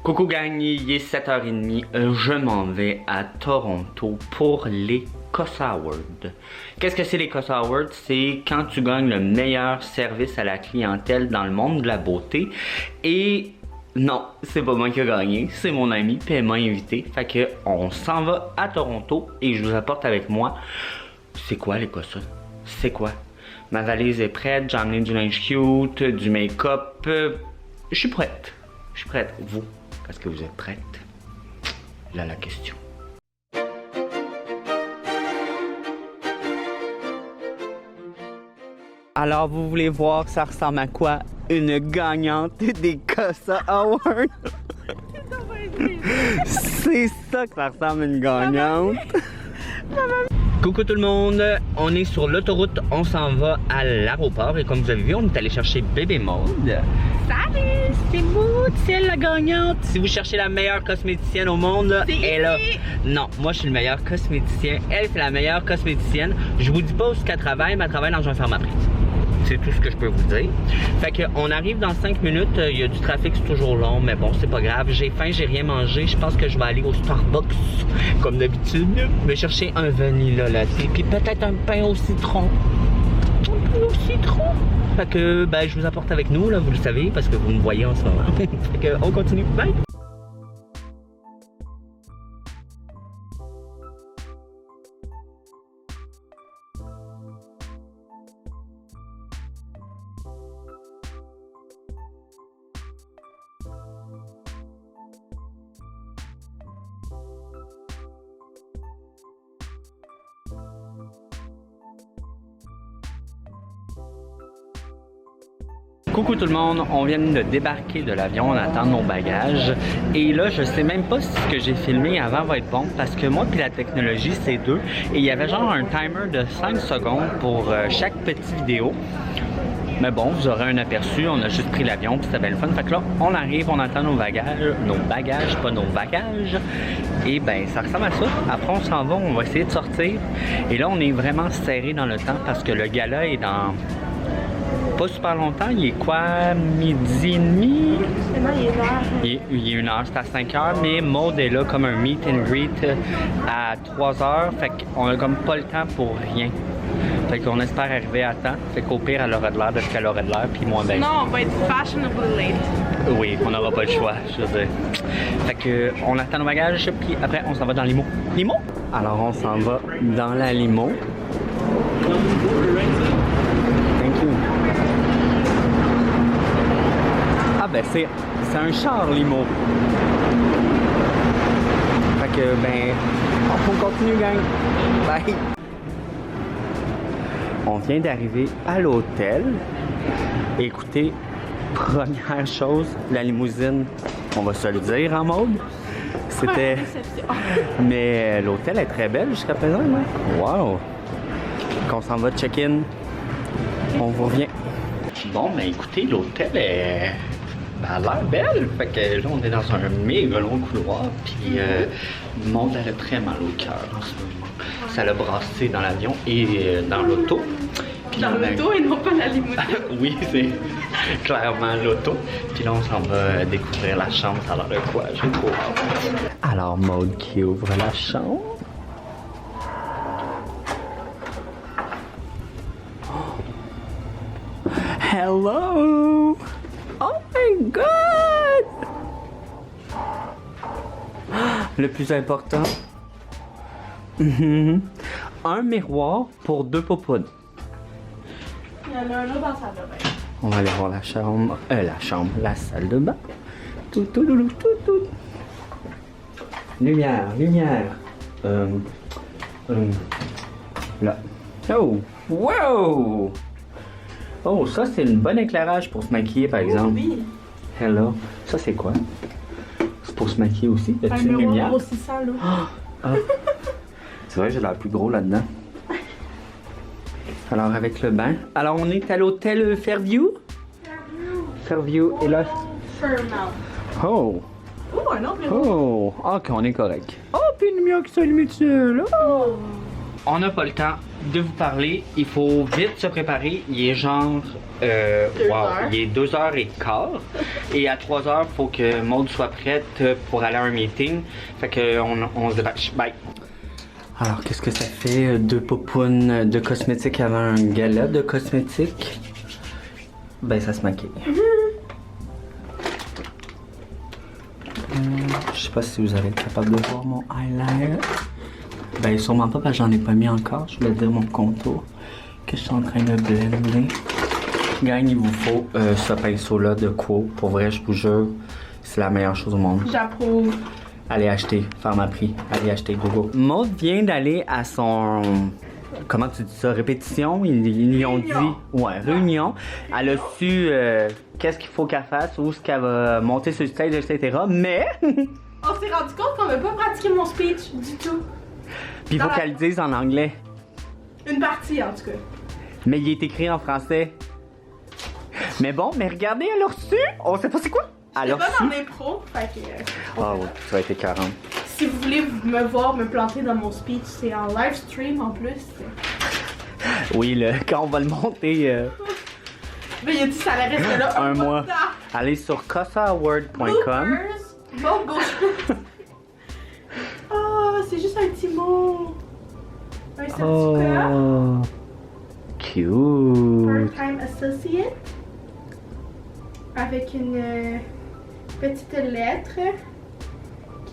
Coucou gang, il est 7h30, je m'en vais à Toronto pour les COS Awards. Qu'est-ce que c'est les COS Awards? C'est quand tu gagnes le meilleur service à la clientèle dans le monde de la beauté. Et non, c'est pas moi qui ai gagné, c'est mon ami, puis elle m'a invité. Fait que on s'en va à Toronto et je vous apporte avec moi. C'est quoi les COS? C'est quoi? Ma valise est prête, j'ai emmené du linge cute, du make-up. Je suis prête. Je suis prête. Vous? Est-ce que vous êtes prête? Là, la question. Alors, vous voulez voir ça ressemble à quoi? Une gagnante des COS Awards. C'est ça que ça ressemble à une gagnante. Coucou tout le monde, on est sur l'autoroute, on s'en va à l'aéroport et comme vous avez vu, on est allé chercher bébé Maude. Salut, c'est Maude, c'est elle la gagnante. Si vous cherchez la meilleure cosméticienne au monde, là, elle est là. Non, moi je suis le meilleur cosméticien, elle c'est la meilleure cosméticienne. Je vous dis pas où elle travaille, mais elle travaille dans un pharmaprix. C'est tout ce que je peux vous dire. Fait qu'on arrive dans 5 minutes, il y a du trafic, c'est toujours long, mais bon, c'est pas grave. J'ai faim, j'ai rien mangé. Je pense que je vais aller au Starbucks, comme d'habitude. Je vais chercher un vanilla latte, puis peut-être un pain au citron. Un pain au citron. Fait que, ben, je vous apporte avec nous, là, vous le savez, parce que vous me voyez en ce moment. Fait que, on continue. Bye! Coucou tout le monde, on vient de débarquer de l'avion, on attend nos bagages et là je sais même pas si ce que j'ai filmé avant va être bon parce que moi puis la technologie c'est deux et il y avait genre un timer de 5 secondes pour chaque petite vidéo. Mais bon, vous aurez un aperçu, on a juste pris l'avion puis c'était bien le fun. Fait que là, on arrive, on attend nos bagages, pas nos bagages. Et ben, ça ressemble à ça. Après, on s'en va, on va essayer de sortir. Et là, on est vraiment serré dans le temps parce que le gala est dans pas super longtemps. Il est quoi, midi et demi? Non, il est une heure. Il est 1h, c'est à 5h, mais Maude est là comme un meet and greet à 3h. Fait qu'on a comme pas le temps pour rien. Fait qu'on espère arriver à temps. Fait qu'au pire, elle aura de l'air de ce qu'elle aurait de l'air, puis moins bien. Non, on va être fashionably late. Oui, on n'aura pas le choix, je veux dire. Fait que on attend nos bagages, puis après, on s'en va dans la limo. Limo? Alors, on s'en va dans la limo. Thank you. Ah ben, c'est un char limo. Fait que, ben, on continue, gang. Bye. On vient d'arriver à l'hôtel. Écoutez, première chose, la limousine, on va se le dire en mode. C'était. Mais l'hôtel est très belle jusqu'à présent, hein? Wow! Qu'on s'en va check-in. On vous revient. Bon, ben écoutez, l'hôtel est. Ben, elle a l'air belle. Fait que là, on est dans un méga long couloir. Puis, Maude, elle a très mal au cœur en ce moment. Ça l'a brassé dans l'avion et dans l'auto. Dans l'auto et non pas la limousine. Oui, c'est clairement l'auto. Puis là, on s'en va découvrir la chambre. Ça a l'air de quoi? J'ai trop hâte. Alors, Maude qui ouvre la chambre. Hello! Oh my God! Le plus important. Un miroir pour 2 popones. Il y en a un autre dans la salle de bain. On va aller voir la chambre, la salle de bain. Tout. Lumière. Là. Oh, wow! Oh, ça c'est un bon éclairage pour se maquiller par exemple. Oui. Hello. Ça c'est quoi? C'est pour se maquiller aussi? Un As-tu une lumière? miroir grossissant là. Ah. C'est vrai, j'ai l'air plus gros là-dedans. Alors, avec le bain. Alors, on est à l'hôtel Fairview. Fairview. Et là. Fairmount. Oh. Oh, un autre miroir. Oh. Ok, on est correct. Oh, puis une lumière qui s'allume dessus, là. Oh. on n'a pas le temps de vous parler. Il faut vite se préparer. Il est genre... il est 2h15. Et à 3h, il faut que Maud soit prête pour aller à un meeting. Fait que on se dépêche. Bye! Alors, qu'est-ce que ça fait? 2 popounes de cosmétiques avant un gala de cosmétiques? Ben, ça se maquille. Je sais pas si vous allez être capable de voir mon eyeliner. Ben, sûrement pas parce que j'en ai pas mis encore. Je voulais dire mon contour que je suis en train de blender. Gang, il vous faut ce pinceau-là de Quo. Pour vrai, je vous jure, c'est la meilleure chose au monde. J'approuve. Allez acheter, faire ma prix. Allez acheter, gogo. Maud vient d'aller à son... Comment tu dis ça? Répétition? Ils lui ont dit... Ouais, réunion. Elle a su qu'est-ce qu'il faut qu'elle fasse, où est-ce qu'elle va monter sur le stage, etc. Mais... On s'est rendu compte qu'on n'a pas pratiqué mon speech du tout. Puis il faut qu'elle le dise en anglais. Une partie, en tout cas. Mais il est écrit en français. Mais bon, mais regardez, elle a reçu. On sait pas c'est quoi. Elle a C'est pas reçu. dans l'impro, fait que... Ah ouais, ça va être 40. Si vous voulez me voir me planter dans mon speech, c'est en live stream en plus. Oui, quand on va le monter... Mais il a dit que ça allait rester là un mois mois. de temps. Allez sur CassaAward.com. Bon, gauche. Oh, c'est juste un petit mot. Un certificat. Oh, cute. Part-time associate. Avec une petite lettre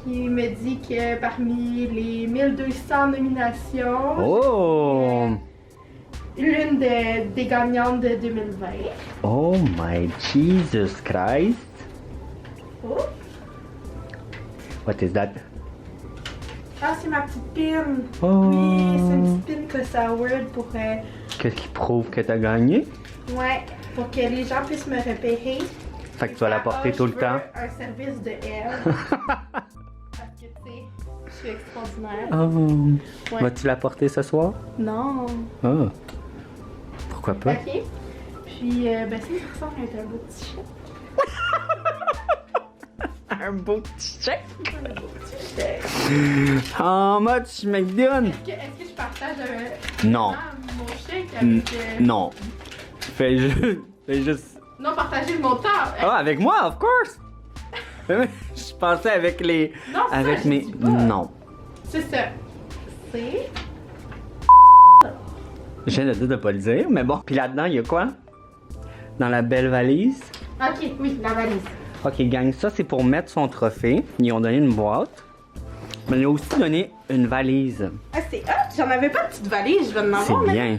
qui me dit que parmi les 1200 nominations, Oh. l'une des gagnantes de 2020. Oh my Jesus Christ. Oh. What is that? Ah, c'est ma petite pin. Oh. Oui, c'est une petite pin CassaAward pour... Qu'est-ce qui prouve que t'as gagné? ouais, pour que les gens puissent me repérer. Fait que tu vas la porter tout le temps. Un service de elle. Parce que, tu sais, je suis extraordinaire. Oh. Ouais. Vas-tu la porter ce soir? Non. Oh. Pourquoi pas? Ok. Puis, ben, ça ressemble à un beau petit chèque. Un beau petit chèque. Un beau petit chèque. How much, McDonald? Est-ce que je partage Non. mon chèque avec... Non. Fais juste... Non, partager le montant. Ah, avec moi, of course! Je pensais avec les... Non, ça, avec je mes... dis pas. Non. C'est ça. C'est... Je viens de dire de pas le dire, mais bon. Puis là-dedans, il y a quoi? Dans la belle valise? Ok, oui, la valise. Ok, gang, ça c'est pour mettre son trophée. Ils ont donné une boîte. Mais ils ont aussi donné une valise. Ah, c'est hot! J'en avais pas de petite valise, je vais en C'est avoir. mais- bien.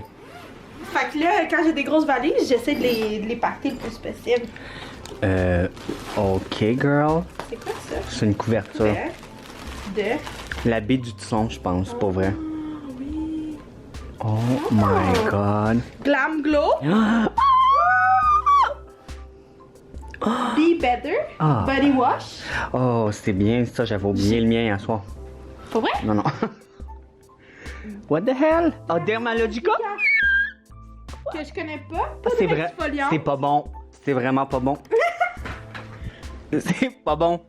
Fait que là, quand j'ai des grosses valises, j'essaie de les partir le plus possible. Ok, girl. C'est quoi ça? C'est une couverture. De... La baie du son, je pense, pour vrai. Ah oui. Oh my god. Glam Glow. Be Better. Ah. Body Wash. Oh, c'est bien ça, j'avais oublié le mien à soir. Pour vrai? Non, non. What the hell? Oh, Dermalogica? Que je connais pas. Pas C'est vrai. C'est pas bon. C'est vraiment pas bon. C'est pas bon.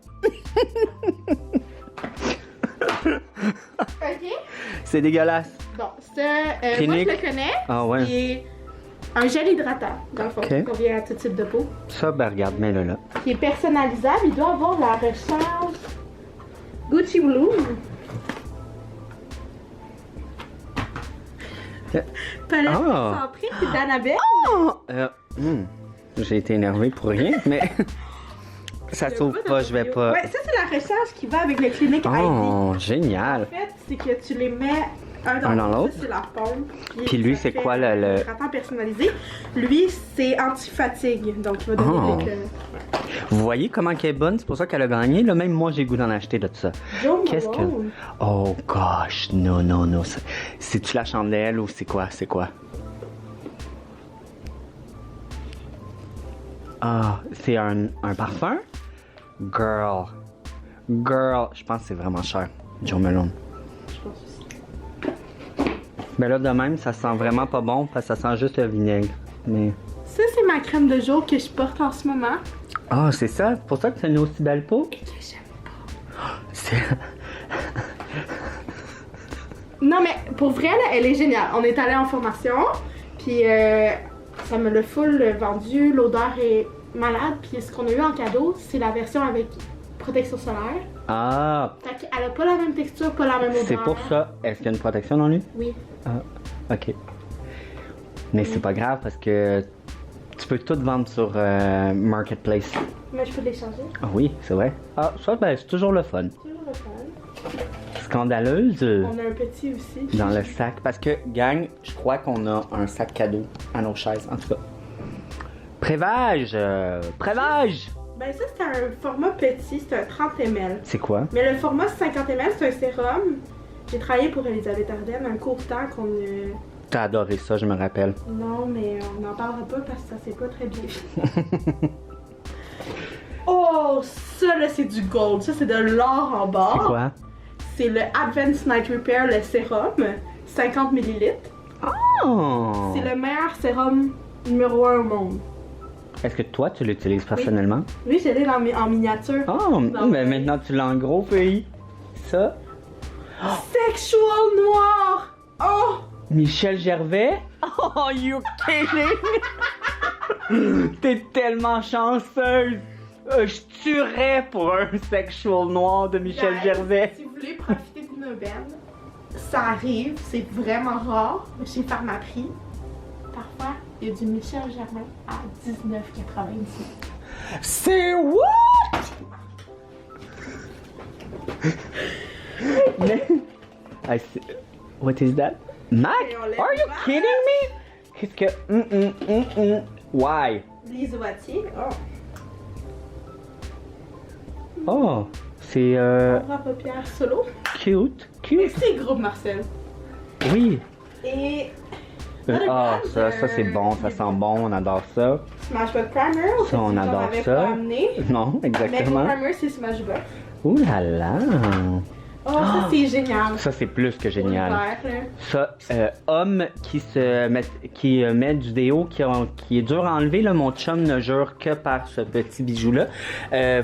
Ok. C'est dégueulasse. Bon, ça, moi Clinique. je le connais. Ah ouais. C'est un gel hydratant, dans le fond, Ok. qui convient à tout type de peau. Ça, ben regarde, mets-le là. Qui est personnalisable. Il doit avoir la recharge Gucci Bloom. Palette Ah. centrique d'Annabelle. J'ai été énervé pour rien, mais ça s'ouvre pas, je vais pas. Ouais, ça c'est la recharge qui va avec le Clinique ID. Oh, génial. En fait, c'est que tu les mets un Un dans dans l'autre. l'autre. Ça, c'est la pompe. Puis lui, ça c'est fait quoi, le- un hydratant personnalisé. Lui, c'est anti-fatigue. Donc, il va donner Oh. de l'éclat. Vous voyez comment elle est bonne, c'est pour ça qu'elle a gagné. Là, même moi, j'ai le goût d'en acheter de ça. Joe Qu'est-ce que. Malone. Oh gosh, non, non, non. C'est-tu la chandelle ou c'est quoi? C'est quoi? Ah, c'est un parfum? Girl. Girl. Je pense que c'est vraiment cher. Joe Malone. Je pense aussi. Ben là, de même, ça sent vraiment pas bon parce que ça sent juste le vinaigre. Mais. Ça, c'est ma crème de jour que je porte en ce moment. Ah, c'est ça? C'est pour ça que t'as une aussi belle peau? Et que j'aime pas. C'est. Non, mais pour vrai, là, elle est géniale. On est allé en formation, puis ça me l'a full vendu. L'odeur est malade, puis ce qu'on a eu en cadeau, c'est la version avec protection solaire. Ah! Fait qu'elle a pas la même texture, pas la même odeur. C'est pour ça. Est-ce qu'il y a une protection dans lui? Oui. Ah, ok. Mais c'est pas grave parce que tu peux tout vendre sur Marketplace. Mais je peux les changer. Ah oui, c'est vrai. Ah, ça, ben, c'est toujours le fun. Toujours le fun. Scandaleuse. On a un petit aussi. Dans le sac. Parce que, gang, je crois qu'on a un sac cadeau à nos chaises, en tout cas. Prévage! Prévage! Ben ça, c'est un format petit, c'est un 30 ml. C'est quoi? Mais le format 50 ml, c'est un sérum. J'ai travaillé pour Elisabeth Ardennes un court temps qu'on ne... T'as adoré ça, je me rappelle. Non, mais on n'en parlera pas parce que ça s'est pas très bien. Oh, ça là, c'est du gold. Ça, c'est de l'or en bas. C'est quoi? C'est le Advanced Night Repair, le sérum, 50 ml. Oh! C'est le meilleur sérum numéro 1 au monde. Est-ce que toi, tu l'utilises personnellement? Oui, je l'ai en miniature. Oh, mais maintenant tu l'as en gros, pays. Ça? Sexual noir! Oh! Michel Gervais? Oh, you kidding? T'es tellement chanceuse! Je tuerais pour un sexual noir de Michel Guys, Gervais. Si vous voulez profiter d'une aubaine, ça arrive, c'est vraiment rare chez Pharmaprix. Parfois, il y a du Michel Germain à 19,96. C'est what? What is that? Mac? Et on lève Are you le verre. kidding me? Qu'est-ce que... Why? Les oatiers, oh. Oh, c'est Ombre à paupières solo. cute. C'est groupe Marcel. Oui. Et Ah, ça c'est bon, ça sent bon, on adore ça. Smashbox Primer. Ça, on adore ça. Pas amené. Non, Mais mon exactement. primer, c'est Smashbox. Ouh là là. Oh, ça c'est génial. Ça c'est plus que Pour génial. l'hiver, là. Ça, homme qui met du déo qui est dur à enlever, là, mon chum ne jure que par ce petit bijou-là.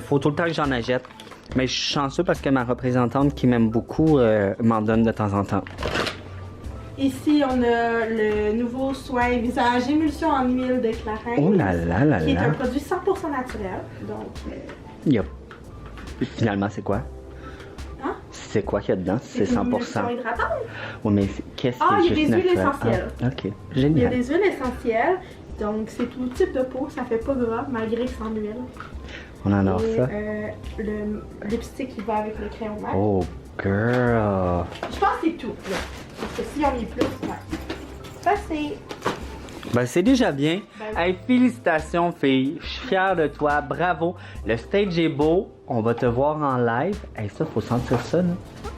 Faut tout le temps que j'en achète. Mais je suis chanceux parce que ma représentante qui m'aime beaucoup m'en donne de temps en temps. Ici, on a le nouveau soin visage émulsion en huile de clarins. Oh là là là Qui est là. un produit 100% naturel. Donc, Il y a... Finalement, c'est quoi? Hein? C'est quoi qu'il y a dedans? C'est une 100%. émulsion hydratante. Oui, mais qu'est-ce qui Ah, est il y a juste des huiles naturel? essentielles. Ah, ok, Il y a génial. des huiles essentielles. Donc, c'est tout type de peau. Ça fait pas gras, malgré que c'est en huile. On adore Et ça. le lipstick qui va avec le crayon mat. Oh, girl. Je pense que c'est tout, là. Parce que si on met plus, ouais. Ça, c'est... Ben, c'est déjà bien. Ben oui. Hey, félicitations, fille. Je suis fière de toi. Bravo. Le stage est beau. On va te voir en live. Hey, ça, faut sentir ça, là.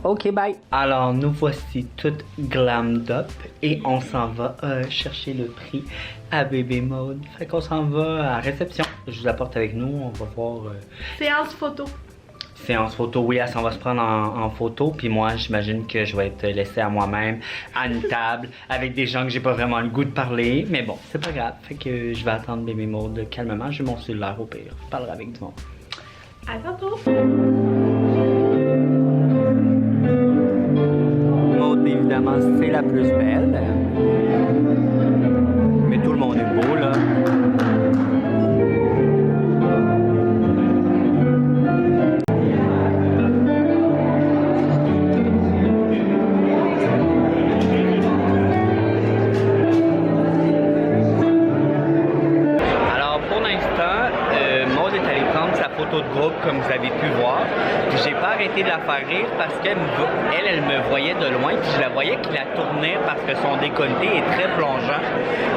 OK, bye. Alors, nous voici toutes glammed up et on s'en va chercher le prix à Bébé Mode. Fait qu'on s'en va à la réception. Je vous apporte avec nous. On va voir... Séance photo. Séance photo, oui, elle s'en va se prendre en photo. Puis moi, j'imagine que je vais être laissé à moi-même, à une table, avec des gens que j'ai pas vraiment le goût de parler. Mais bon, c'est pas grave. Fait que je vais attendre Bébé Maude calmement. J'ai mon cellulaire au pire. Je parlerai avec du monde. À tantôt. Maude, évidemment, c'est la plus belle. Mais tout le monde est beau, là. De groupe comme vous avez pu voir. J'ai pas arrêté de la faire rire parce qu'elle me voyait de loin puis je la voyais qu'il la tournait parce que son décolleté est très plongeant.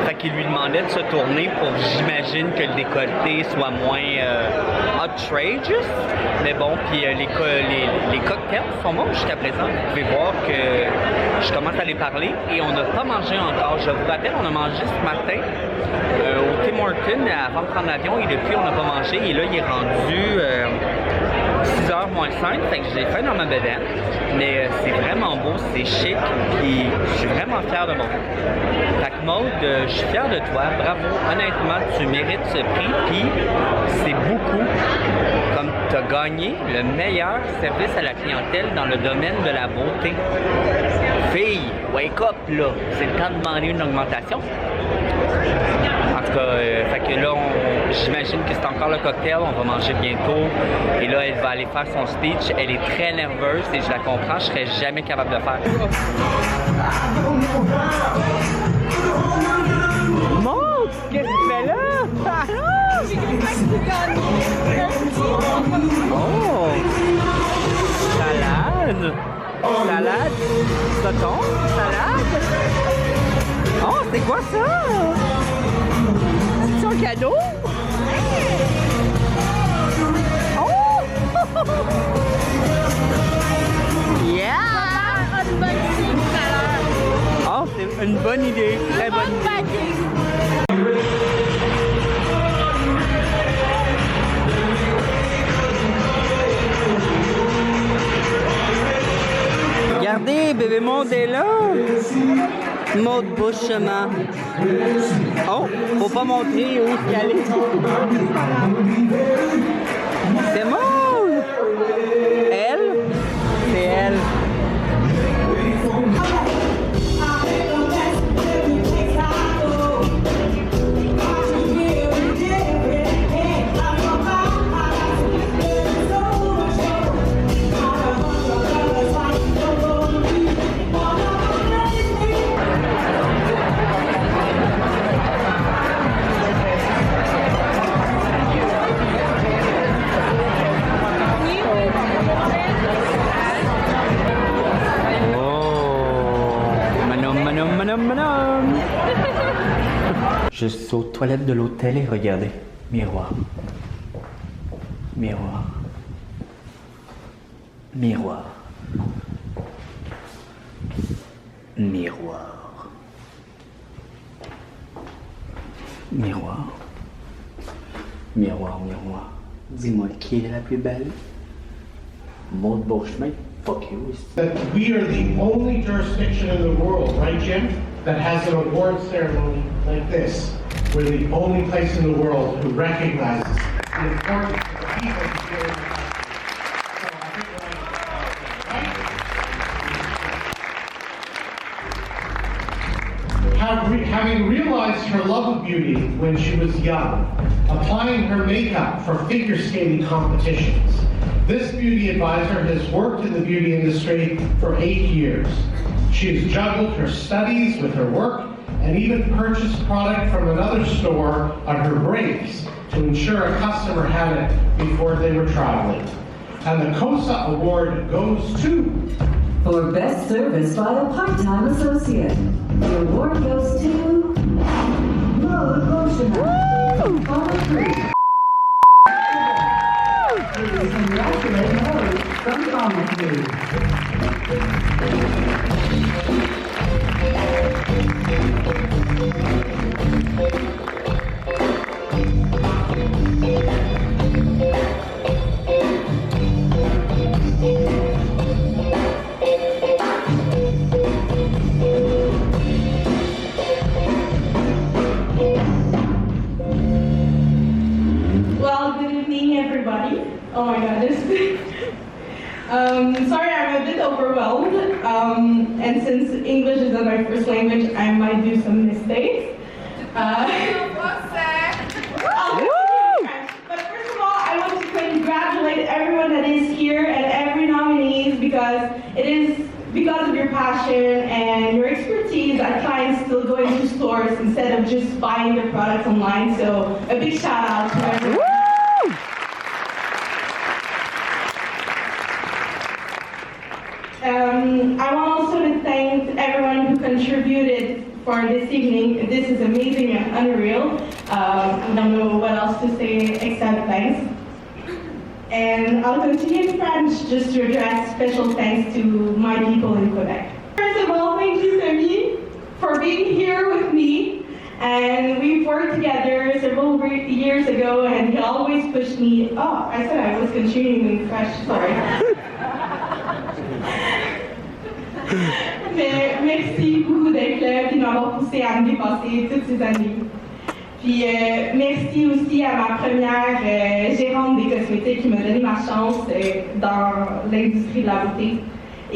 Fait qu'il lui demandait de se tourner pour, j'imagine, que le décolleté soit moins outrageous. Mais bon, puis les cocktails sont bons jusqu'à présent. Vous pouvez voir que je commence à les parler et on n'a pas mangé encore. Je vous rappelle, on a mangé ce matin au Tim Hortons avant de prendre l'avion et depuis on n'a pas mangé et là il est rendu 6h moins 5, fait que j'ai faim dans ma bedaine, mais c'est vraiment beau, c'est chic, puis je suis vraiment fier de mon fait que Maude, je suis fier de toi, bravo, honnêtement, tu mérites ce prix, puis c'est beaucoup, comme tu as gagné le meilleur service à la clientèle dans le domaine de la beauté. Fille, wake up là, c'est le temps de demander une augmentation. En tout cas, fait que là, j'imagine que c'est encore le cocktail, on va manger bientôt. Et là, elle va aller faire son speech. Elle est très nerveuse et je la comprends, je serais jamais capable de le faire. Monte! Qu'est-ce que tu fais là? Oh! Salade! Salade? Coton? Salade? Oh, c'est quoi ça? C'est un cadeau? Oh! Yeah! Oh, c'est une bonne idée, très bonne idée. Regardez, bébé Maud est là. Maud Bouchemin. Oh, faut pas montrer où elle est. C'est Maud. Elle, c'est elle. Je suis aux toilettes de l'hôtel et regardez, miroir, miroir, miroir, miroir, miroir, miroir, miroir. Dis-moi qui est la plus belle? Maud Bouchemin, fuck you. That we are the only jurisdiction in the world, right, Jim, that has an award ceremony like this. We're the only place in the world who recognizes the importance of the people who care about. So I think we're right. Having realized her love of beauty when she was young, applying her makeup for figure skating competitions, this beauty advisor has worked in the beauty industry for 8 years. She has juggled her studies with her work and even purchased product from another store on her breaks to ensure a customer had it before they were traveling. And the COSA award goes to... For best service by a part-time associate. The award goes to... Maud Bouchemin. Follow through. Please congratulate Maud from Follow Through. Well, good evening, everybody. Oh my goodness. Sorry, I'm a bit overwhelmed. And since English isn't my first language, I might do some mistakes. But first of all, I want to congratulate everyone that is here and every nominees because it is because of your passion and your expertise that clients still go into stores instead of just buying their products online. So a big shout out to everyone. I want also to thank everyone who contributed for this evening. This is amazing and unreal. I don't know what else to say except thanks. And I'll continue in French just to address special thanks to my people in Quebec. First of all, thank you, Sami, for being here with me. And we've worked together several years ago, and he always pushed me. Oh, I said I was continuing in French, sorry. Mais merci beaucoup d'être là et de m'avoir poussé à me dépasser toutes ces années. Puis merci aussi à ma première gérante des cosmétiques qui m'a donné ma chance dans l'industrie de la beauté.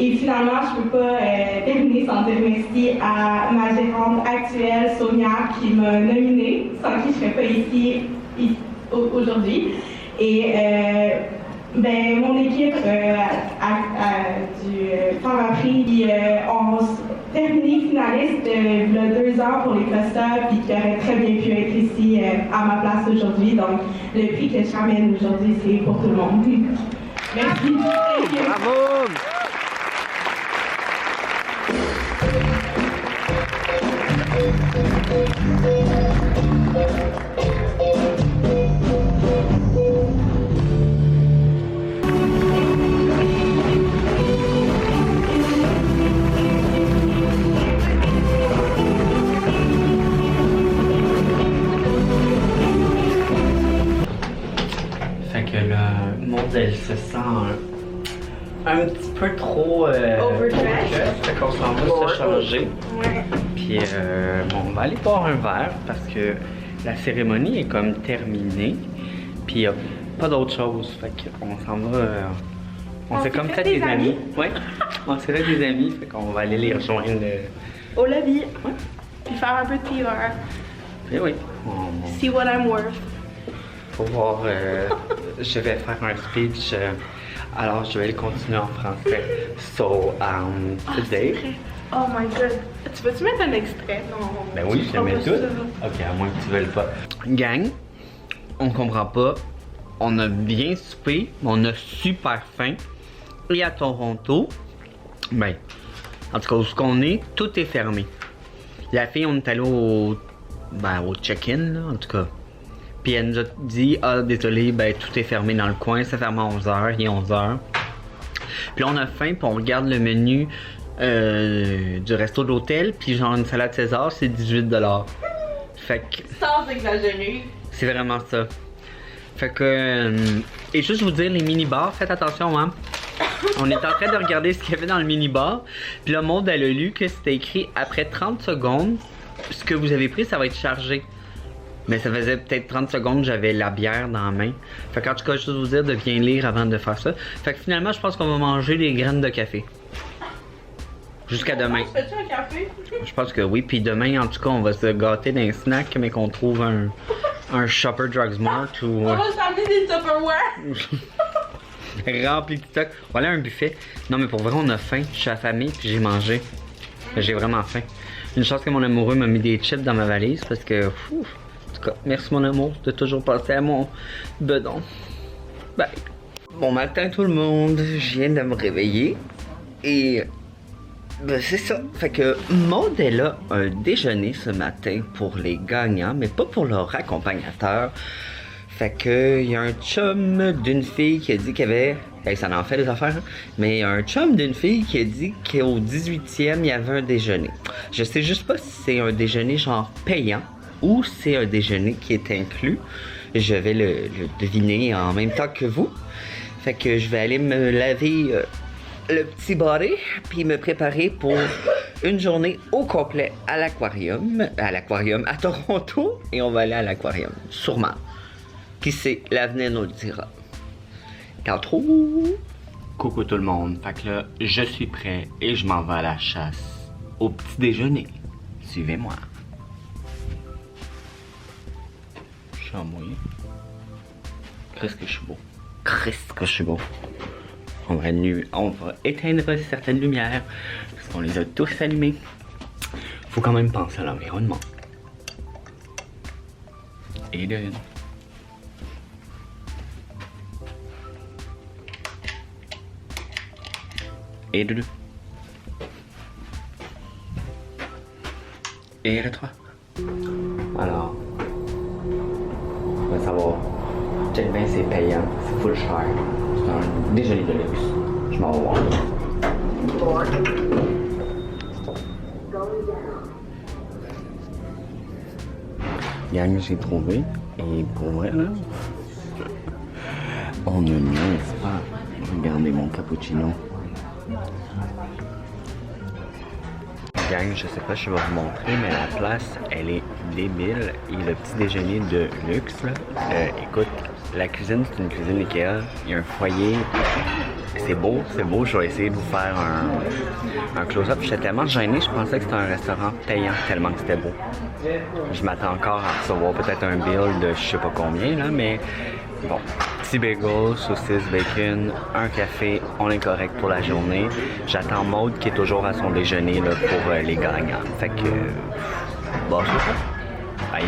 Et finalement, je ne peux pas terminer sans dire merci à ma gérante actuelle, Sonia, qui m'a nominée, sans qui je ne serais pas ici aujourd'hui. Et ben, mon équipe du Femme à Prix, on terminé finaliste il y a 2 ans pour les Costa, puis qui aurait très bien pu être ici à ma place aujourd'hui. Donc, le prix que je ramène aujourd'hui, c'est pour tout le monde. Merci. Bravo! Fait que le monde, elle se sent un petit peu trop Overdressed. fait qu'on s'en va se changer. Ouais. Puis bon, on va aller boire un verre parce que la cérémonie est comme terminée. Puis il n'y a pas d'autre chose. Fait qu'on s'en va. On s'est comme fait des amis. Ouais. On s'est fait des amis. Fait qu'on va aller les rejoindre. Au lobby. Ouais. Puis faire un peu de PR. Et oui. See what I'm worth. Faut voir. Je vais faire un speech. Alors je vais le continuer en français. So, today. Oh my god. Tu peux-tu mettre un extrait? Non. Ben oui, je le mets tout. Ok, à moins que tu veuilles pas. Gang, on comprend pas. On a bien soupé, on a super faim. Et à Toronto, ben, en tout cas, où ce qu'on est, tout est fermé. La fille, on est allé au check-in, là, en tout cas. Puis elle nous a dit, ah, désolé, ben, tout est fermé dans le coin, ça ferme à 11h, il est 11h. Puis là, on a faim, puis on regarde le menu du resto de l'hôtel, puis genre une salade César, c'est 18$. Fait que. Sans exagérer. C'est vraiment ça. Fait que. Et juste vous dire, les mini-bars, faites attention, hein. On est en train de regarder ce qu'il y avait dans le mini-bar. Puis le monde, elle a lu que c'était écrit après 30 secondes, ce que vous avez pris, ça va être chargé. Mais ça faisait peut-être 30 secondes, j'avais la bière dans la main. Fait qu'en tout cas, juste vous dire de bien lire avant de faire ça. Fait que finalement, je pense qu'on va manger des graines de café. Jusqu'à demain. Fais-tu un café? Je pense que oui. Puis demain, en tout cas, on va se gâter d'un snack, mais qu'on trouve un Shopper Drug Mart ou. On va s'amener des Tupperware. Rempli de stock. Voilà un buffet. Non, mais pour vrai, on a faim. Je suis affamée, puis j'ai mangé. J'ai vraiment faim. Une chance que mon amoureux m'a mis des chips dans ma valise parce que. En tout cas, merci mon amour de toujours penser à mon bedon. Bye. Bon matin tout le monde. Je viens de me réveiller. Et. Ben c'est ça. Fait que Maud est là un déjeuner ce matin pour les gagnants, mais pas pour leur accompagnateur. Fait que y a un chum d'une fille qui a dit qu'il y avait. Hey, ça en fait des affaires, hein? Mais y a un chum d'une fille qui a dit qu'au 18e, il y avait un déjeuner. Je sais juste pas si c'est un déjeuner genre payant ou c'est un déjeuner qui est inclus. Je vais le deviner en même temps que vous. Fait que je vais aller me laver le petit body, puis me préparer pour une journée au complet à l'aquarium à Toronto, et on va aller à l'aquarium, sûrement. Qui sait, l'avenir nous le dira. Tantôt. Coucou tout le monde, fait que là, je suis prêt et je m'en vais à la chasse au petit déjeuner. Suivez-moi. Je suis en moyen. Qu'est-ce que je suis beau. Qu'est-ce que je suis beau. On va éteindre certaines lumières parce qu'on les a tous allumées. Faut quand même penser à l'environnement. Et de... Et de... Et de toi. Alors, on va savoir. Check bien, c'est payant, c'est full cher. C'est un déjeuner de luxe. Je m'en vais voir. Gang, j'ai trouvé. Et pour vrai, là, on ne niaise pas. Regardez mon cappuccino. Gang, je sais pas si je vais vous montrer, mais la place, elle est débile. Et le petit déjeuner de luxe, là, écoute, la cuisine, c'est une cuisine Ikea. Il y a un foyer C'est beau, je vais essayer de vous faire un close-up. J'étais tellement gêné, je pensais que c'était un restaurant payant tellement que c'était beau. Je m'attends encore à recevoir peut-être un bill de je sais pas combien, là, mais bon. Petit bagel, saucisse, bacon, un café, on est correct pour la journée. J'attends Maude qui est toujours à son déjeuner là, pour les gagnants. Fait que, bon, c'est ça. Bye.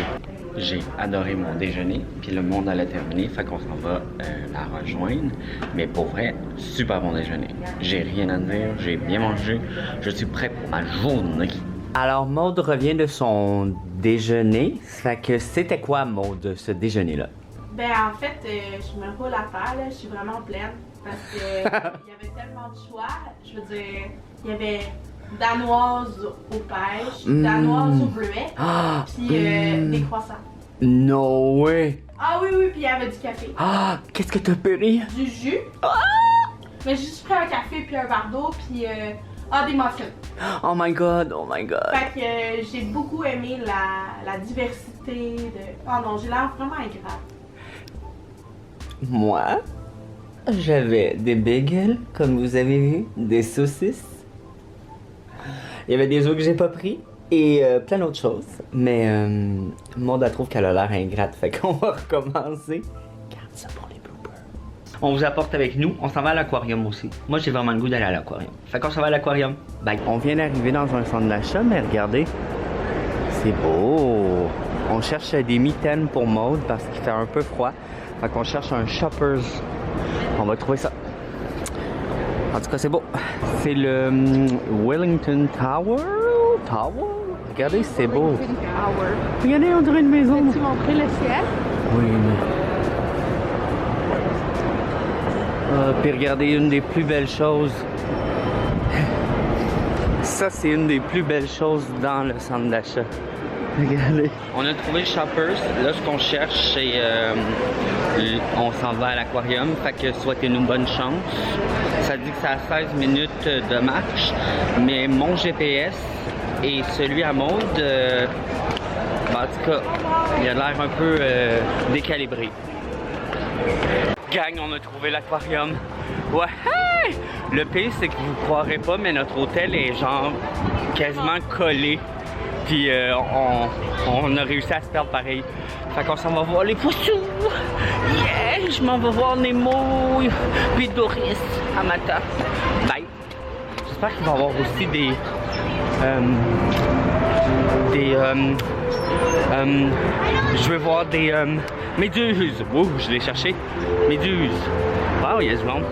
J'ai adoré mon déjeuner, puis le monde allait terminer, fait qu'on s'en va la rejoindre. Mais pour vrai, super bon déjeuner. J'ai rien à dire, j'ai bien mangé, je suis prêt pour ma journée. Alors, Maude revient de son déjeuner. Fait que c'était quoi, Maude, ce déjeuner-là? Ben, en fait, je me roule à faire, là. Je suis vraiment pleine. Parce que il y avait tellement de choix. Je veux dire, il y avait danoise aux pêches, danoise au bleuet, puis des croissants. No way! Ah oui, oui, puis il y avait du café. Ah, qu'est-ce que t'as péri? Du jus. Mais j'ai juste pris un café puis un verre d'eau, puis des muffins. Oh my god, oh my god. Fait que j'ai beaucoup aimé la diversité de... Oh non, j'ai l'air vraiment ingrate. Moi, j'avais des bagels, comme vous avez vu, des saucisses. Il y avait des œufs que j'ai pas pris et plein d'autres choses. Mais Maude, elle trouve qu'elle a l'air ingrate, fait qu'on va recommencer. Garde ça pour les bloopers. On vous apporte avec nous, on s'en va à l'aquarium aussi. Moi, j'ai vraiment le goût d'aller à l'aquarium. Fait qu'on s'en va à l'aquarium. Bye. On vient d'arriver dans un centre d'achat, mais regardez, c'est beau. On cherche des mitaines pour Maude parce qu'il fait un peu froid. Fait qu'on cherche un Shoppers. On va trouver ça. En tout cas, c'est beau. C'est le Wellington Tower. Regardez, c'est beau. Regardez, on dirait une maison. Peux-tu montrer le ciel? Oui. Puis regardez, une des plus belles choses. Ça, c'est une des plus belles choses dans le centre d'achat. Regardez. On a trouvé le Shoppers. Là, ce qu'on cherche, c'est... on s'en va à l'aquarium. Fait que souhaitez-nous bonne chance. Ça dit que c'est à 16 minutes de marche. Mais mon GPS et celui à Maude, en tout cas, il a l'air un peu décalibré. Gang, on a trouvé l'aquarium. Ouais! Hey! Le pire, c'est que vous croirez pas, mais notre hôtel est genre quasiment collé. Puis on a réussi à se perdre pareil. Fait qu'on s'en va voir les poissons. Yeah! Je m'en vais voir Nemo, puis Doris, Amata. Bye! J'espère qu'il va y avoir aussi je vais voir des méduses. Ouh, je l'ai cherché. Méduses. Wow, il y a du monde.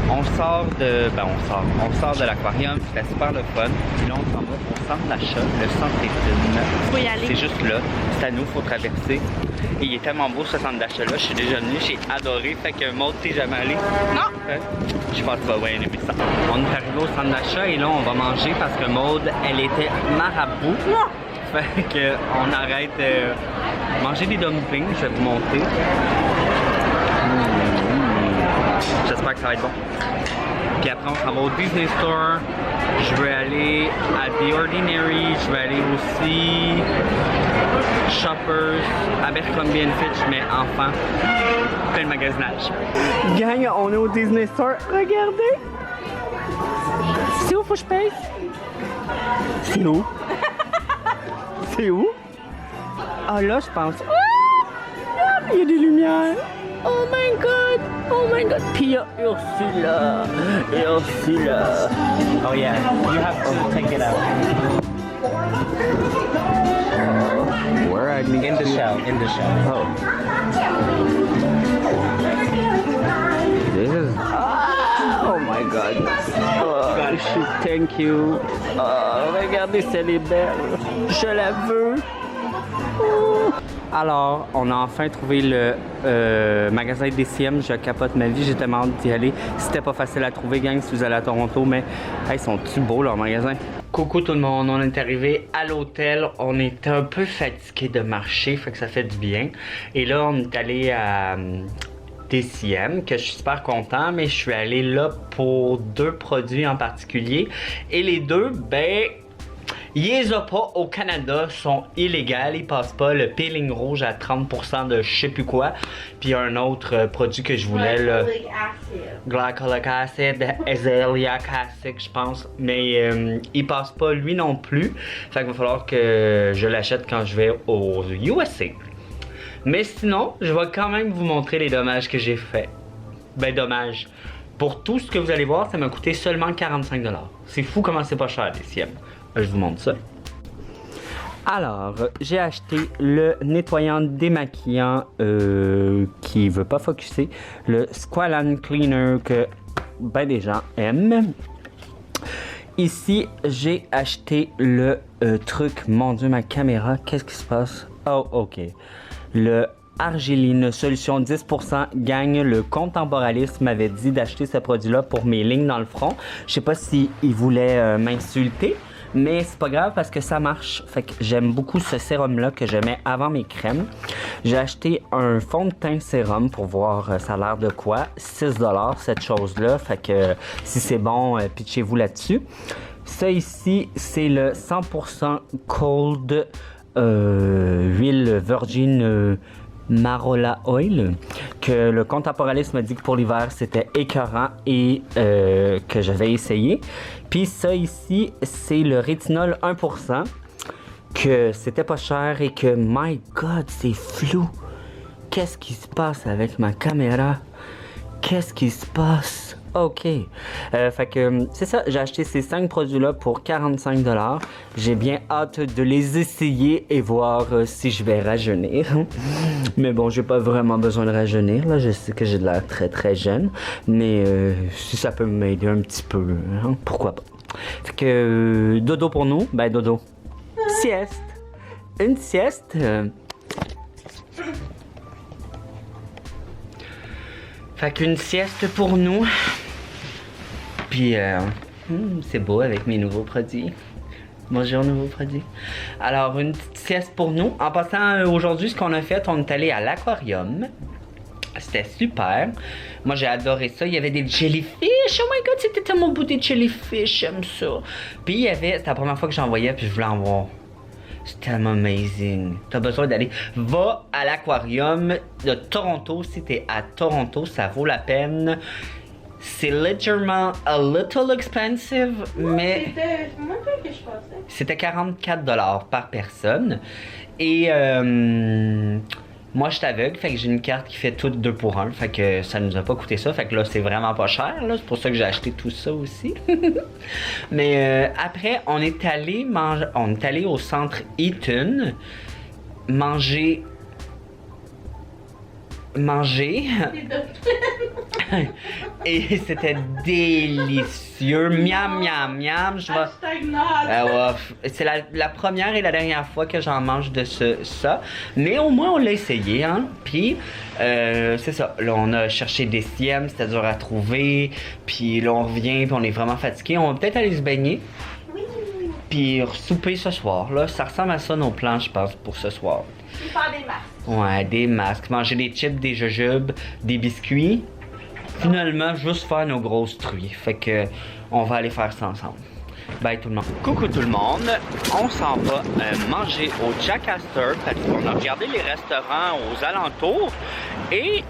On sort de l'aquarium, c'était super le fun. Puis là, on s'en va au centre d'achat, le centre Études. Faut y aller. C'est juste là, c'est à nous, faut traverser. Et il est tellement beau ce centre d'achat-là, je suis déjà venue, j'ai adoré. Fait que Maude, t'es jamais allé? Non! Je pense que tu vas bien aimer ça. On est arrivé au centre d'achat et là, on va manger parce que Maude, elle était marabout. Non! Fait que on arrête de manger des dumplings, je vais vous montrer. J'espère que ça va être bon. Puis après, on s'en va au Disney Store. Je vais aller à The Ordinary. Je vais aller aussi Shoppers, Abercrombie & Fitch, mais enfant. Plein de magasinage. Gang, on est au Disney Store. Regardez! C'est où faut que je paye? C'est où? C'est où? Ah là, je pense. Ah! Il y a des lumières. Oh my god! Oh Oh my god. Puis il y a Ursula. Ursula. Oh yeah, you have to take it out. Where are you? In the shell, in the shell. Oh. This is... Oh my god. Oh, thank you. Oh, regardez, elle est belle. Je la veux. Oh. Alors, on a enfin trouvé le magasin DCM. Je capote ma vie, j'ai tellement hâte d'y aller. C'était pas facile à trouver, gang, si vous allez à Toronto, mais hey, sont-ils beaux, leurs magasins? Coucou tout le monde, on est arrivé à l'hôtel. On était un peu fatigué de marcher, fait que ça fait du bien. Et là, on est allé à DCM, que je suis super content, mais je suis allé là pour 2 produits en particulier. Et les 2, ben... ils les ont pas au Canada, sont illégales, ils passent pas le peeling rouge à 30% de je sais plus quoi. Puis un autre produit que je voulais, le glycolic acid, azelaic acid, je pense, mais il passe pas lui non plus. Fait qu'il va falloir que je l'achète quand je vais aux USA. Mais sinon, je vais quand même vous montrer les dommages que j'ai fait. Ben dommage. Pour tout ce que vous allez voir, ça m'a coûté seulement 45$. C'est fou comment c'est pas cher, les CM. Je vous montre ça. Alors, j'ai acheté le nettoyant démaquillant qui veut pas focusser, le Squalane Cleaner que ben des gens aiment. Ici, j'ai acheté le truc, mon Dieu, ma caméra, qu'est-ce qui se passe? Oh, ok. Le Argiline Solution 10% gagne. Le Contemporaliste m'avait dit d'acheter ce produit-là pour mes lignes dans le front. Je sais pas s'il voulait m'insulter. Mais c'est pas grave parce que ça marche. Fait que j'aime beaucoup ce sérum-là que je mets avant mes crèmes. J'ai acheté un fond de teint sérum pour voir ça a l'air de quoi. 6$ cette chose-là. Fait que si c'est bon, pitchez-vous là-dessus. Ça ici, c'est le 100% Cold huile virgin Marola Oil, que le Contemporaliste m'a dit que pour l'hiver c'était écœurant et que je vais essayer. Puis ça ici, c'est le rétinol 1%, que c'était pas cher et que, my god, c'est flou. Qu'est-ce qui se passe avec ma caméra? Qu'est-ce qui se passe? Ok. Fait que c'est ça, j'ai acheté ces 5 produits-là pour 45$. J'ai bien hâte de les essayer et voir si je vais rajeunir. Mais bon, j'ai pas vraiment besoin de rajeunir, là. Je sais que j'ai de l'air très très jeune. Mais si ça peut m'aider un petit peu, hein, pourquoi pas. Fait que dodo pour nous, ben dodo. Sieste. Une sieste. Fait qu'une sieste pour nous. Puis, c'est beau avec mes nouveaux produits. Bonjour, nouveaux produits. Alors, une petite sieste pour nous. En passant, aujourd'hui, ce qu'on a fait, on est allé à l'aquarium. C'était super. Moi, j'ai adoré ça. Il y avait des jellyfish. Oh my god, c'était tellement beau des jellyfish. J'aime ça. Puis, il y avait... C'était la première fois que j'en voyais, puis je voulais en voir. C'est tellement amazing. T'as besoin d'aller. Va à l'aquarium de Toronto. Si t'es à Toronto, ça vaut la peine. C'est légèrement a little expensive, mais C'était moins peu que je pensais. c'était 44$ par personne. Et moi, je suis aveugle, fait que j'ai une carte qui fait tout 2 pour 1. Fait que ça nous a pas coûté ça. Fait que là, c'est vraiment pas cher. Là. C'est pour ça que j'ai acheté tout ça aussi. Mais après, on est allé au centre Eaton manger. Et c'était délicieux. Miam, miam, miam. Je vais... c'est la première et la dernière fois que j'en mange de ça. Mais au moins, on l'a essayé. Hein? Puis, c'est ça. Là, on a cherché des CM. C'était dur à trouver. Puis là, on revient. Puis on est vraiment fatigué. On va peut-être aller se baigner. Puis souper ce soir. Là, ça ressemble à ça nos plans, je pense, pour ce soir. Et faire des masques. Ouais, des masques. Manger des chips, des jujubes, des biscuits. Finalement, juste faire nos grosses truies. Fait que on va aller faire ça ensemble. Bye tout le monde. Coucou tout le monde. On s'en va manger au Jack Astor parce qu'on a regardé les restaurants aux alentours. Et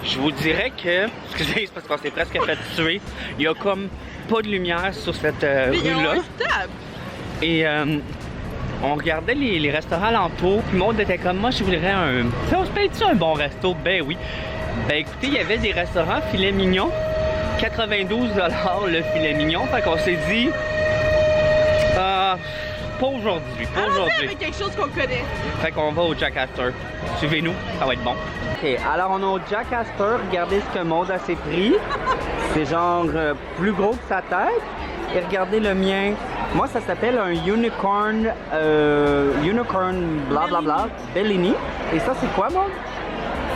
je vous dirais que... Excusez, c'est parce qu'on s'est presque fait tuer. Il y a comme pas de lumière sur cette rue-là. Et on regardait les restaurants alentours. Puis Maud était comme, moi je voudrais un... On se paye-tu un bon resto? Ben oui. Ben écoutez, il y avait des restaurants filet mignon. 92$ le filet mignon. Fait qu'on s'est dit... pas aujourd'hui, pas aujourd'hui. avec quelque chose qu'on connaît. Fait qu'on va au Jack Astor. Suivez-nous, ça va être bon. Ok, alors on est au Jack Astor. Regardez ce que Maud a ses prix. C'est genre plus gros que sa tête. Et regardez le mien. Moi, ça s'appelle un unicorn blablabla, Bellini. Et ça, c'est quoi, Maud?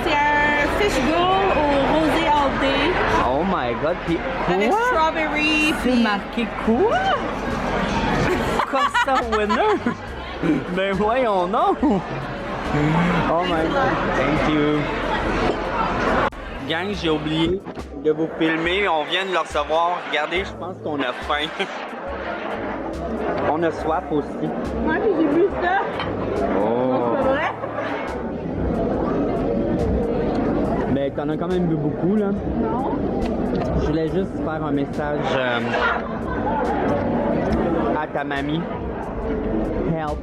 C'est un fishbowl au rosé all day. Oh my god, puis Avec quoi? strawberry. C'est marqué quoi? Costa winner? Ben voyons non! Oh my god, thank you! Gang, j'ai oublié de vous filmer, on vient de le recevoir. Regardez, je pense qu'on a faim. On a soif aussi. Moi, j'ai vu ça. Oh! C'est vrai? Mais t'en as quand même bu beaucoup là. Non. Je voulais juste faire un message à ta mamie. Help.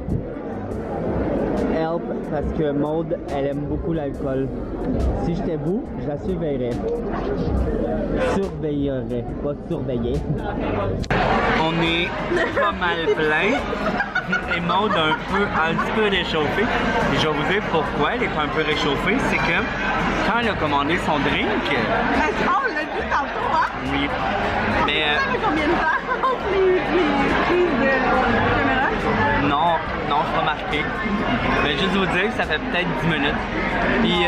Help, parce que Maud, elle aime beaucoup l'alcool. Si j'étais vous, je la surveillerais. Surveillerais, pas surveiller. On est pas mal plein. Et Maud un petit peu réchauffée. Et je vais vous dire pourquoi elle est un peu réchauffée. C'est que quand elle a commandé son drink... On l'a dit tantôt, hein? Oui. Mais... Ça fait combien de temps entre les prises de caméra? Non, c'est pas marqué. Mais juste vous dire que ça fait peut-être 10 minutes. Puis,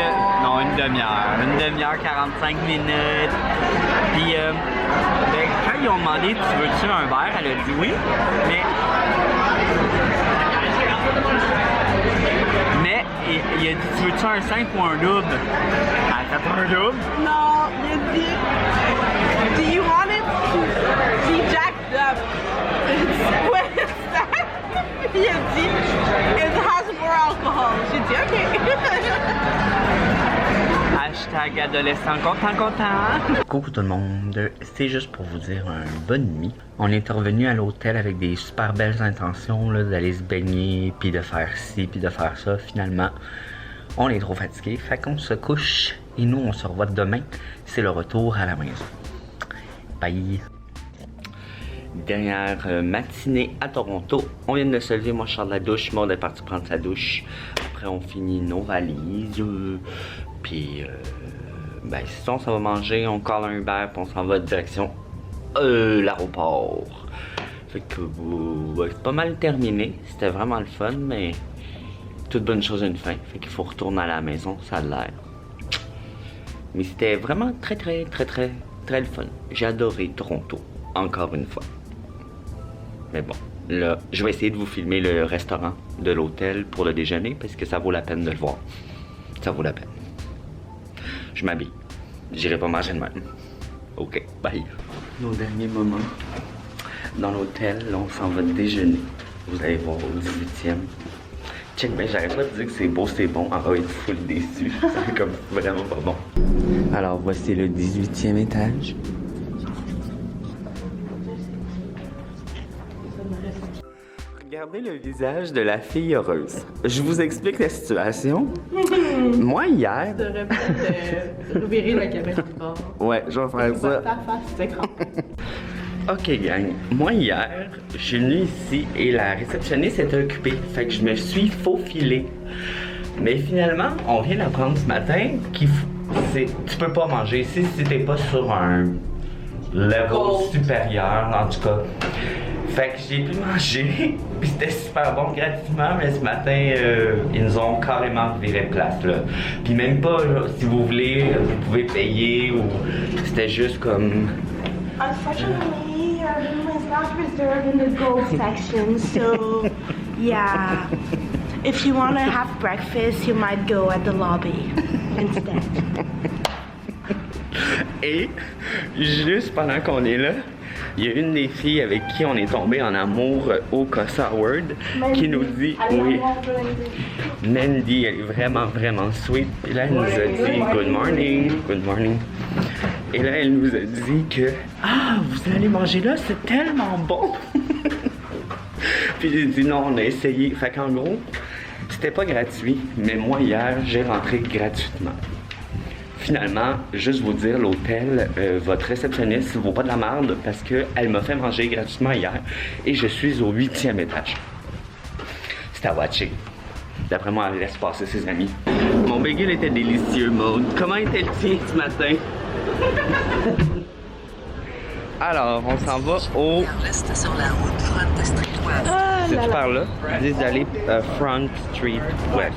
non, une demi-heure. Une demi-heure, 45 minutes. Puis, ben, quand ils ont demandé, tu veux-tu un verre? Elle a dit oui. Mais il a dit, tu veux-tu un 5 ou un double? Elle a fait un double. Non, il a dit, do you want it to be jacked up? What is that? Il a dit, it has more alcohol. J'ai dit, ok. Hashtag adolescent content. Coucou tout le monde, c'est juste pour vous dire un bonne nuit. On est revenu à l'hôtel avec des super belles intentions d'aller se baigner, puis de faire ci, puis de faire ça. Finalement, on est trop fatigué, fait qu'on se couche et nous on se revoit demain. C'est le retour à la maison. Bye. Dernière matinée à Toronto. On vient de se lever, moi je sors de la douche, Maud est partie prendre sa douche. Après on finit nos valises. Puis, ben, sinon, ça va manger, on colle un Uber, puis on s'en va direction l'aéroport. Fait que, c'est pas mal terminé. C'était vraiment le fun, mais toute bonne chose a une fin. Fait qu'il faut retourner à la maison, ça a l'air. Mais c'était vraiment très le fun. J'ai adoré Toronto, encore une fois. Mais bon, là, je vais essayer de vous filmer le restaurant de l'hôtel pour le déjeuner, parce que ça vaut la peine de le voir. Ça vaut la peine. Je m'habille. J'irai pas manger de même. Ok, bye. Nos derniers moments dans l'hôtel, là on s'en va déjeuner. Vous allez voir au 18e. Check, ben j'arrête pas de dire que c'est beau, c'est bon. On va être full déçu. C'est comme vraiment pas bon. Alors voici le 18e étage. Regardez le visage de la fille heureuse. Je vous explique la situation. Moi, hier... Tu devrais peut-être revirer la caméra de bord. Ouais, je vais faire ça. Ta face, c'est grand. Ok, gang. Moi, hier, je suis venu ici et la réceptionniste était occupée. Fait que je me suis faufilé. Mais finalement, on vient d'apprendre ce matin tu peux pas manger ici si t'es pas sur un level supérieur, en tout cas. Fait que j'ai pu manger, puis c'était super bon gratuitement, mais ce matin, ils nous ont carrément viré place, là. Puis même pas, là, si vous voulez, vous pouvez payer, ou c'était juste comme... Unfortunately, our room is not reserved in the gold section, so yeah. If you want to have breakfast, you might go at the lobby instead. Et, juste pendant qu'on est là, il y a une des filles avec qui on est tombé en amour au Costa Award qui nous dit, oui, Mandy, elle est vraiment sweet. Et là, elle nous a dit good morning. Et là, elle nous a dit que, vous allez manger là, c'est tellement bon. Puis j'ai dit non, on a essayé. Fait qu'en gros, c'était pas gratuit, mais moi hier, j'ai rentré gratuitement. finalement, juste vous dire, l'hôtel, votre réceptionniste vaut pas de la merde parce qu'elle m'a fait manger gratuitement hier et je suis au 8e étage. C'est à watcher. D'après moi, elle laisse passer ses amis. Mon bagel était délicieux, Maud. Comment était le tien ce matin? Alors, on s'en va au... Reste sur la route Front Street West. C'est par là, ils disent d'aller Front Street West.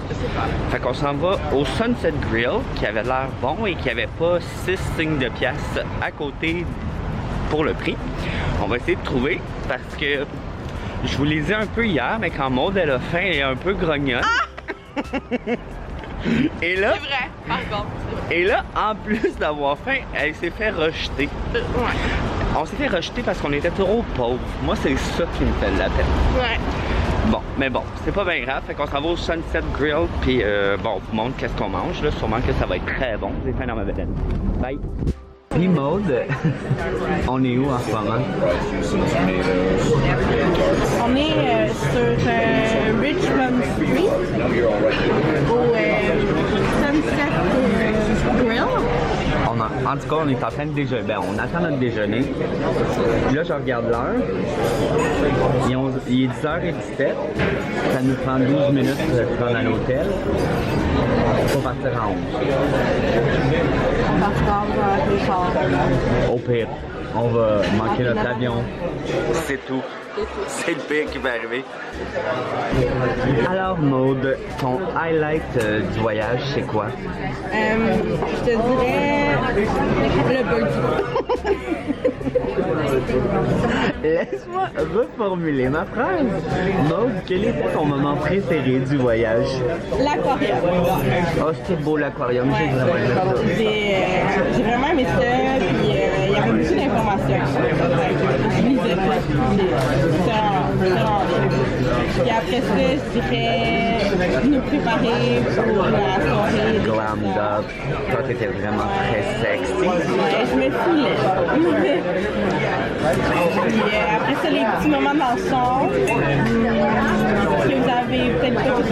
Fait qu'on s'en va au Sunset Grill, qui avait l'air bon et qui avait pas 6 signes de pièces à côté pour le prix. On va essayer de trouver parce que je vous l'ai dit un peu hier, mais quand Maud elle a faim, elle est un peu grognonne. Et là, C'est vrai, par contre. et là, en plus d'avoir faim, elle s'est fait rejeter. Ouais. On s'est fait rejeter parce qu'on était trop pauvres. Moi, c'est ça qui me fait de la peine. Ouais. Bon, mais bon, c'est pas bien grave. Fait qu'on s'en va au Sunset Grill, puis bon, on vous montre qu'est-ce qu'on mange. Là, sûrement que ça va être très bon. J'ai faim dans ma bedaine. Bye! Puis Maud, on est où en ce moment? On est sur Richmond Street au Sunset Grill. En tout cas, on est en train de déjeuner. Ben, on attend notre déjeuner. Puis là, je regarde l'heure. Il est 10h17. Ça nous prend 12 minutes pour se rendre à l'hôtel. Il faut partir à 11. On va Au pire, on va manquer notre avion. C'est tout. C'est le pire qui va arriver. Alors Maud, ton highlight du voyage, c'est quoi? je te dirais le birdie. Laisse-moi reformuler ma phrase. Maud, quel était ton moment préféré du voyage? L'aquarium. Oh, c'était beau l'aquarium, j'ai vraiment aimé ça. J'ai vraiment aimé ça, puis il y avait beaucoup d'informations. Je lisais pas. C'était vraiment bien. Puis après ça, je dirais nous préparer pour la soirée. Glammed up. Toi, t'étais vraiment très sexy. Ouais, je me foulais. Puis après ça, les petits moments dans le son. Que vous avez peut-être pas vu,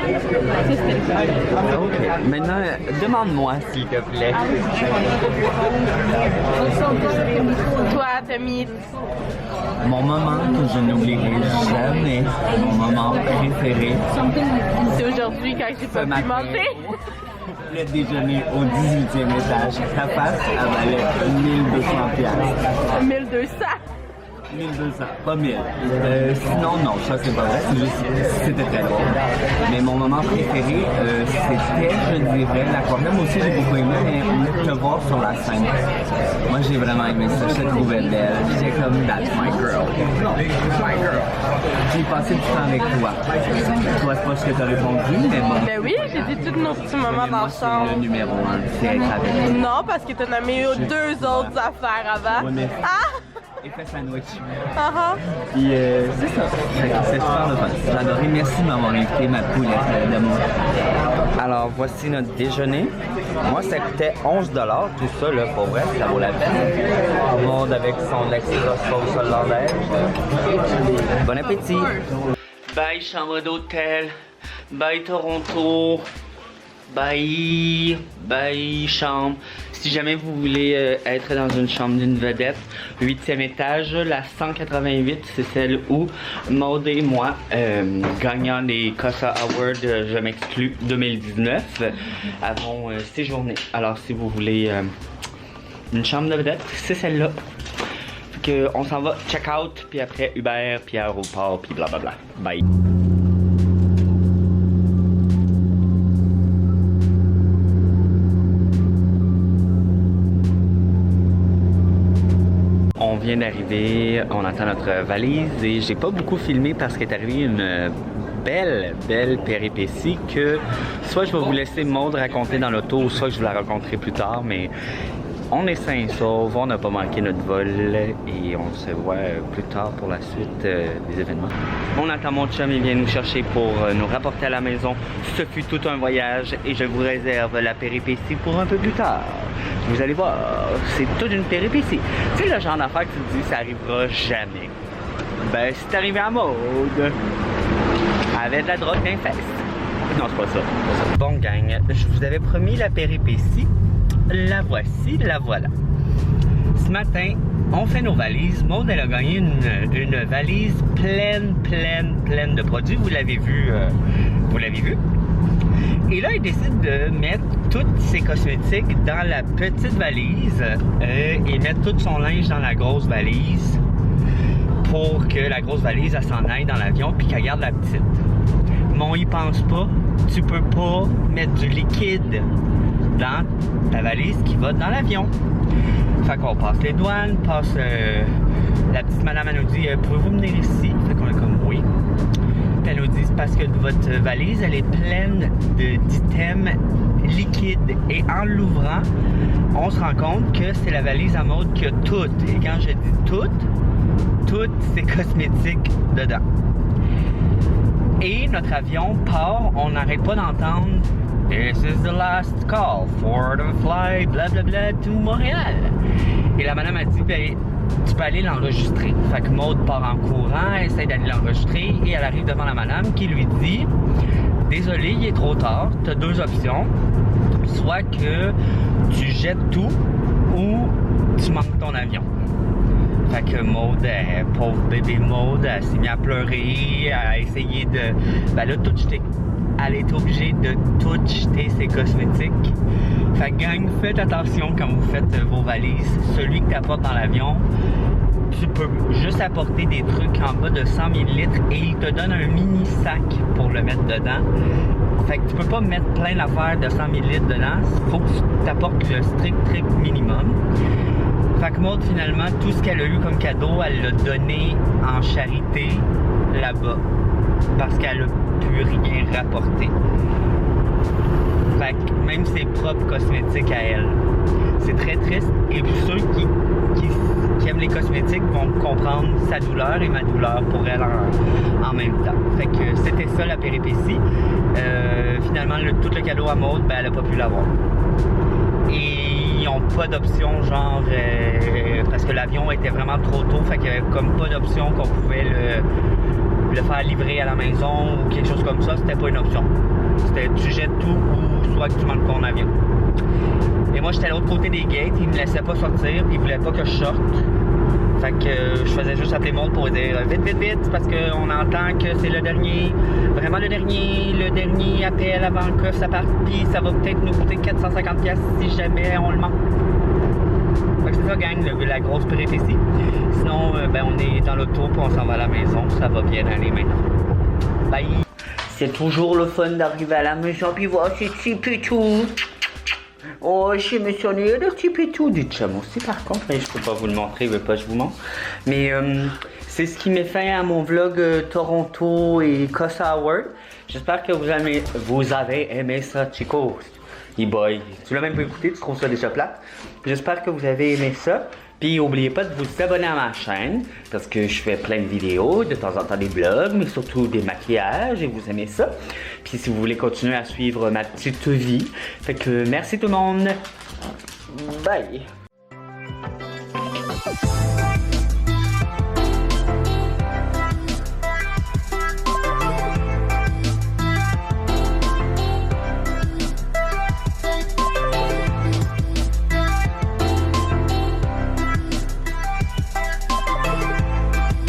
mais ça, c'était le fun. Ok. Maintenant, demande-moi, s'il te plaît. Toi, Tommy. Mon moment que je n'oublierai jamais, mon moment préféré, C'est aujourd'hui quand j'ai pas ce pu matin, manger. le déjeuner au 18e étage. Ta face, elle valait 1200 $. 1200. 1200, pas 1000. Sinon, non, ça c'est pas vrai, c'est juste, c'était très bon. Mais mon moment préféré, c'était, je dirais, l'aquarium aussi, j'ai beaucoup aimé, mais te voir sur la scène. Moi, j'ai vraiment aimé ça, je te trouvais belle. J'étais comme, that's my girl. My girl. J'ai passé du temps avec toi. Toi, c'est pas ce que t'as répondu, mais bon. Ben oui, j'ai dit tous nos petits moments Moi, c'est le ensemble. numéro 1, c'est être avec. Non, parce que t'as nommé deux autres affaires avant. Ouais, mais- Ah! Effet sandwich. Ah Puis c'est ça. C'est super le fun. J'ai adoré. Merci de m'avoir invité, ma poulette d'amour. Alors, voici notre déjeuner. Moi, ça coûtait 11 $. Tout ça, là, pour vrai, ça vaut la peine. Tout le monde avec son extra sauce hollandaise. Bon appétit. Bye, chambre d'hôtel. Bye, Toronto. Bye. Bye, chambre. Si jamais vous voulez être dans une chambre d'une vedette, 8e étage, la 188, c'est celle où Maud et moi, gagnant les Casa Awards, je m'exclus 2019, avons séjourné. Alors si vous voulez une chambre de vedette, c'est celle-là. Fait on s'en va check out, puis après Uber, puis aéroport, puis blablabla. Bye. On vient d'arriver, on attend notre valise et j'ai pas beaucoup filmé parce qu'il est arrivé une belle péripétie que soit je vais vous laisser Maud raconter dans l'auto, soit je vous la raconterai plus tard, mais on est sains et saufs, on n'a pas manqué notre vol et on se voit plus tard pour la suite des événements. On attend mon chum, il vient nous chercher pour nous rapporter à la maison. Ce fut tout un voyage et je vous réserve la péripétie pour un peu plus tard. Vous allez voir, c'est toute une péripétie. Tu sais le genre d'affaire que tu te dis ça arrivera jamais. Ben c'est arrivé à Maud. Elle avait de la drogue dans les fesses. Non, c'est pas ça. Bon, gang, je vous avais promis la péripétie. La voici, la voilà. Ce matin, on fait nos valises. Maud, elle a gagné une valise pleine de produits. Vous l'avez vu. Et là, elle décide de mettre toutes ses cosmétiques dans la petite valise et mettre tout son linge dans la grosse valise pour que la grosse valise, elle s'en aille dans l'avion puis qu'elle garde la petite. Mais on y pense pas. Tu peux pas mettre du liquide dans ta valise qui va dans l'avion. Fait qu'on passe les douanes, la petite madame, elle nous dit pouvez-vous venir ici? Fait qu'on est comme oui. Puis elle nous dit c'est parce que votre valise, elle est pleine d'items liquides. Et en l'ouvrant, on se rend compte que c'est la valise à Maud qui a tout. Et quand je dis toutes ces cosmétiques dedans. Et notre avion part, on n'arrête pas d'entendre This is the last call for the flight, blablabla, to Montréal. Et la madame a dit, ben, tu peux aller l'enregistrer. Fait que Maud part en courant, essaie d'aller l'enregistrer et elle arrive devant la madame qui lui dit, désolé, il est trop tard, tu as deux options. Soit que tu jettes tout ou tu manques ton avion. Fait que Maud, pauvre bébé Maud, elle s'est mise à pleurer, à essayer de... Ben là, tout jeter. Elle est obligée de tout jeter ses cosmétiques. Fait que gang, faites attention quand vous faites vos valises. Celui que tu apportes dans l'avion, tu peux juste apporter des trucs en bas de 100 ml et il te donne un mini sac pour le mettre dedans. Fait que tu peux pas mettre plein d'affaires de 100 ml dedans. Faut que tu apportes le strict minimum. Fait que Maud, finalement, tout ce qu'elle a eu comme cadeau, elle l'a donné en charité là-bas. Parce qu'elle a pu rien rapporter. Fait que même ses propres cosmétiques à elle. C'est très triste. Et puis ceux qui aiment les cosmétiques vont comprendre sa douleur et ma douleur pour elle en même temps. Fait que c'était ça la péripétie. Finalement, tout le cadeau à Maud, ben, elle n'a pas pu l'avoir. Et ils n'ont pas d'option, genre, parce que l'avion était vraiment trop tôt, fait qu'il n'y avait comme pas d'option qu'on pouvait le faire livrer à la maison ou quelque chose comme ça, c'était pas une option. C'était tu jettes tout ou soit que tu manques ton avion. Et moi, j'étais à l'autre côté des gates, ils me laissaient pas sortir, puis ils voulaient pas que je sorte. Fait que je faisais juste appeler Maud pour dire vite, parce qu'on entend que c'est le dernier appel avant que ça parte, puis ça va peut-être nous coûter 450$ si jamais on le manque. Fait que c'est ça, gang, la grosse péripétie. Sinon, ben, on est dans l'auto, puis on s'en va à la maison, ça va bien aller maintenant. Bye! C'est toujours le fun d'arriver à la maison, puis voir ces petits pitous. Oh, je me suis ennuyé de petit pitou du chum aussi, par contre, mais je peux pas vous le montrer, je veux pas que je vous montre. Mais c'est ce qui met fin à mon vlog Toronto et Costa Hour. J'espère que vous avez aimé ça, chicos. E-boy, tu l'as même pas écouté, tu trouves ça déjà plate. J'espère que vous avez aimé ça. Puis n'oubliez pas de vous abonner à ma chaîne, parce que je fais plein de vidéos, de temps en temps des vlogs, mais surtout des maquillages, et vous aimez ça. Puis si vous voulez continuer à suivre ma petite vie, fait que merci tout le monde. Bye!